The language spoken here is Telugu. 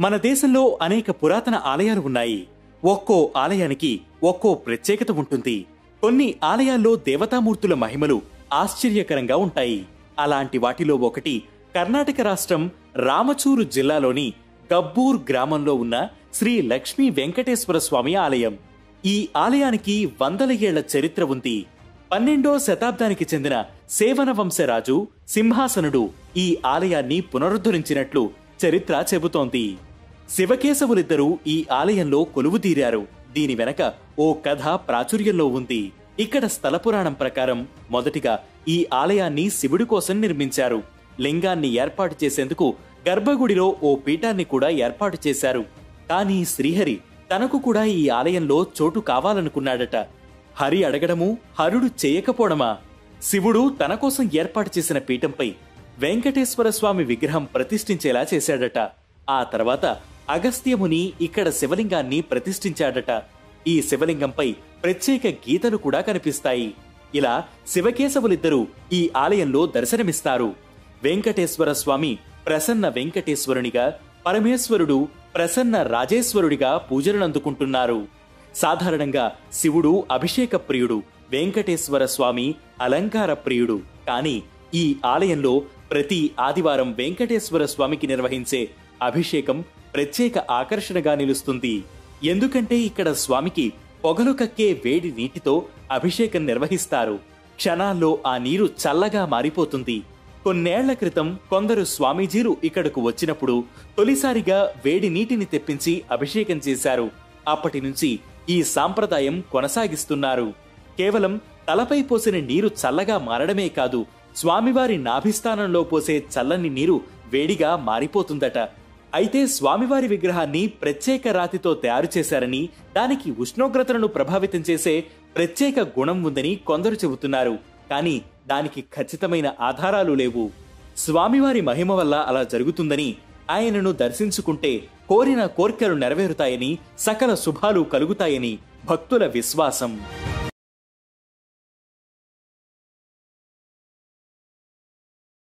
మన దేశంలో అనేక పురాతన ఆలయాలు ఉన్నాయి. ఒక్కో ఆలయానికి ఒక్కో ప్రత్యేకత ఉంటుంది. కొన్ని ఆలయాల్లో దేవతామూర్తుల మహిమలు ఆశ్చర్యకరంగా ఉంటాయి. అలాంటి వాటిలో ఒకటి కర్ణాటక రాష్ట్రం రామచూరు జిల్లాలోని గబ్బూర్ గ్రామంలో ఉన్న శ్రీ లక్ష్మీ వెంకటేశ్వర స్వామి ఆలయం. ఈ ఆలయానికి వందల ఏళ్ల చరిత్ర ఉంది. 12వ శతాబ్దానికి చెందిన సేవన వంశరాజు సింహాసనుడు ఈ ఆలయాన్ని పునరుద్ధరించినట్లు చరిత్ర చెబుతోంది. శివకేశవులిద్దరూ ఈ ఆలయంలో కొలువుదీరారు. దీని వెనక ఓ కథ ప్రాచుర్యంలో ఉంది. ఇక్కడ స్థల పురాణం ప్రకారం మొదటిగా ఈ ఆలయాన్ని శివుడి కోసం నిర్మించారు. లింగాన్ని ఏర్పాటు చేసేందుకు గర్భగుడిలో ఓ పీఠాన్ని కూడా ఏర్పాటు చేశారు. కానీ శ్రీహరి తనకు కూడా ఈ ఆలయంలో చోటు కావాలనుకున్నాడట. హరి అడగడము, హరుడు చేయకపోవడమా? శివుడు తన కోసం ఏర్పాటు చేసిన పీఠంపై వెంకటేశ్వర స్వామి విగ్రహం ప్రతిష్ఠించేలా చేశాడట. ఆ తర్వాత అగస్త్యముని ఇక్కడ శివలింగాన్ని ప్రతిష్ఠించాడట. ఈ శివలింగంపై ప్రత్యేక గీతలు కూడా కనిపిస్తాయి. ఇలా శివకేశవులిద్దరూ ఈ ఆలయంలో దర్శనమిస్తారు. వెంకటేశ్వర స్వామి ప్రసన్న వెంకటేశ్వరునిగా, పరమేశ్వరుడు ప్రసన్న రాజేశ్వరుడిగా పూజలనందుకుంటున్నారు. సాధారణంగా శివుడు అభిషేక ప్రియుడు, వెంకటేశ్వర స్వామి అలంకార ప్రియుడు. కానీ ఈ ఆలయంలో ప్రతి ఆదివారం వెంకటేశ్వర స్వామికి నిర్వహించే అభిషేకం ప్రత్యేక ఆకర్షణగా నిలుస్తుంది. ఎందుకంటే ఇక్కడ స్వామికి పొగలు కక్కే వేడి నీటితో అభిషేకం నిర్వహిస్తారు. క్షణాల్లో ఆ నీరు చల్లగా మారిపోతుంది. కొన్నేళ్ల క్రితం కొందరు స్వామీజీలు ఇక్కడకు వచ్చినప్పుడు తొలిసారిగా వేడి నీటిని తెప్పించి అభిషేకం చేశారు. అప్పటి నుంచి ఈ సాంప్రదాయం కొనసాగిస్తున్నారు. కేవలం తలపై పోసిన నీరు చల్లగా మారడమే కాదు, స్వామివారి నాభిస్థానంలో పోసే చల్లని నీరు వేడిగా మారిపోతుందట. అయితే స్వామివారి విగ్రహాన్ని ప్రత్యేక రాతితో తయారు చేశారని, దానికి ఉష్ణోగ్రతలను ప్రభావితం చేసే ప్రత్యేక గుణం ఉందని కొందరు చెబుతున్నారు. కానీ దానికి ఖచ్చితమైన ఆధారాలు లేవు. స్వామివారి మహిమ వల్ల అలా జరుగుతుందని, ఆయనను దర్శించుకుంటే కోరిన కోర్కెలు నెరవేరుతాయని, సకల శుభాలు కలుగుతాయని భక్తుల విశ్వాసం.